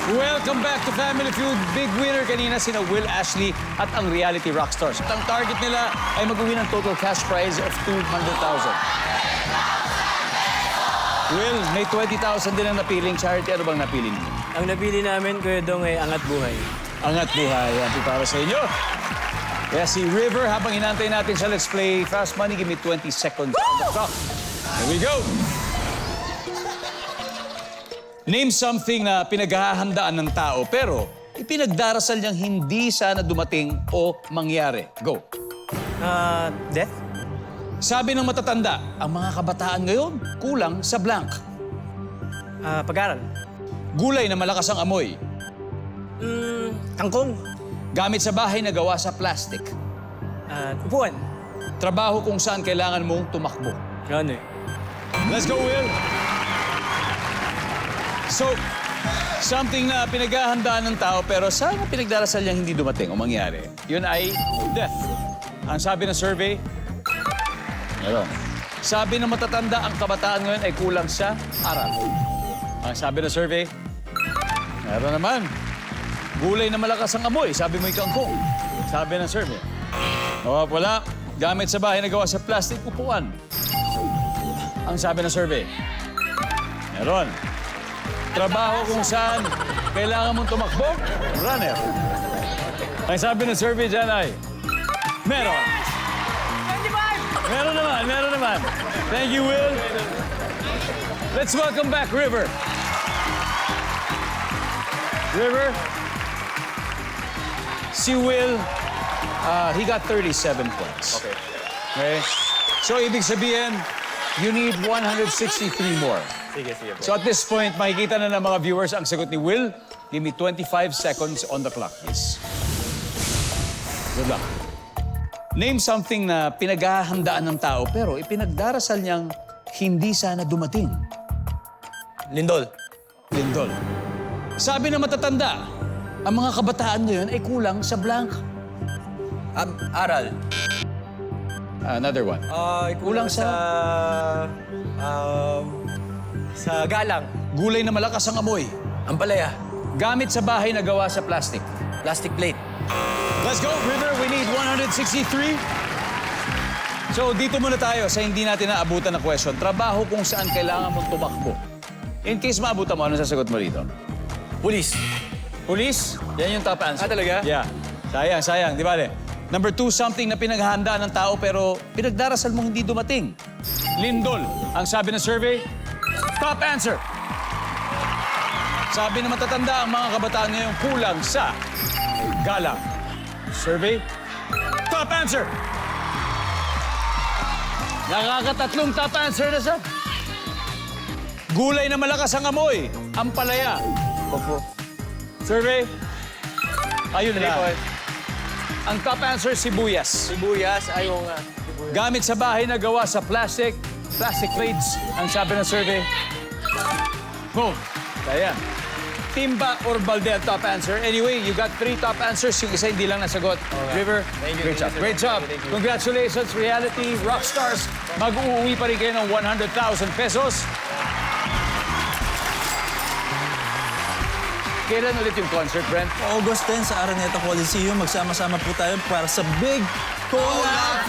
Welcome back to Family Feud. Big winner kanina sina Will Ashley at ang reality rockstars. At ang target nila ay mag-uwi ng total cash prize of 200,000. Will, may 20,000 din ang napiling charity. Ano bang napili niyo? Ang napili namin, Kuya Dong, ay Angat Buhay. Angat Buhay. Yan po para sa inyo. Kaya si River, habang inantay natin siya, let's play Fast Money. Give me 20 seconds on the clock. Here we go. Name something na pinaghahandaan ng tao pero ipinagdarasal niyang hindi sana dumating o mangyari. Go. Death? Sabi ng matatanda, ang mga kabataan ngayon kulang sa blank. Pag-aral? Gulay na malakas ang amoy. Kangkong? Gamit sa bahay na gawa sa plastic. Upuan? Trabaho kung saan kailangan mong tumakbo. Ano eh? Let's go, Will. So, something na pinaghahandaan ng tao pero sana pinagdarasal niyang hindi dumating o mangyari. Yun ay death. Ang sabi ng survey, meron. Sabi ng matatanda, ang kabataan ngayon ay kulang sa aral. Ang sabi ng survey, meron naman. Gulay na malakas ang amoy, sabi mo kangkong. Sabi ng survey. Wala. Gamit sa bahay na gawa sa plastic, upuan. Ang sabi ng survey, meron. Trabaho kung saan kailangan mong tumakbo, runner. Ang sabi ng survey dyan ay, meron. 25! Meron naman. Thank you, Will. Let's welcome back River. River, si Will, he got 37 points. Okay. So, ibig sabihin, you need 163 more. Sige. So at this point, makikita na ng mga viewers ang sagot ni Will. Give me 25 seconds on the clock, please. Good luck. Name something na pinaghahandaan ng tao pero ipinagdarasal niyang hindi sana dumating. Lindol? Lindol. Sabi ng matatanda, ang mga kabataan ngayon ay kulang sa blank. Aral? Another one. Kulang sa galang. Gulay na malakas ang amoy. Ampalaya. Gamit sa bahay na gawa sa plastic. Plastic plate. Let's go, River. We need 163. So, dito muna tayo sa hindi natin naabutan na question. Trabaho kung saan kailangan mong tumakbo. In case maabutan mo, ano sasagot mo dito? Pulis. Police? Yan yung top answer. Talaga? Yeah. Sayang. Di ba? Number 2, something na pinaghahandaan ng tao pero pinagdarasal mong hindi dumating. Lindol. Ang sabi ng survey, top answer. Sabi ng matatanda, ang mga kabataan ngayon kulang sa galang. Survey, top answer. Nakakatatlong top answer na siya. Gulay na malakas ang amoy. Ampalaya. Opo. Survey, ayun na. Point. Ang top answer, sibuyas. Sibuyas, ayaw nga. Gamit sa bahay na gawa sa plastic plates, ang sabi ng survey. Boom. Kaya. Timba or balde ang top answer. Anyway, you got 3 top answers. Yung isa hindi lang nasagot. River, Thank you, great job. Great job. Thank you. Congratulations, reality rockstars. Mag-uuwi pa rin kayo ng 100,000 pesos. Kailan ulit yung concert, Brent? August 10 sa Araneta Coliseum, magsama-sama po tayo para sa Big Collab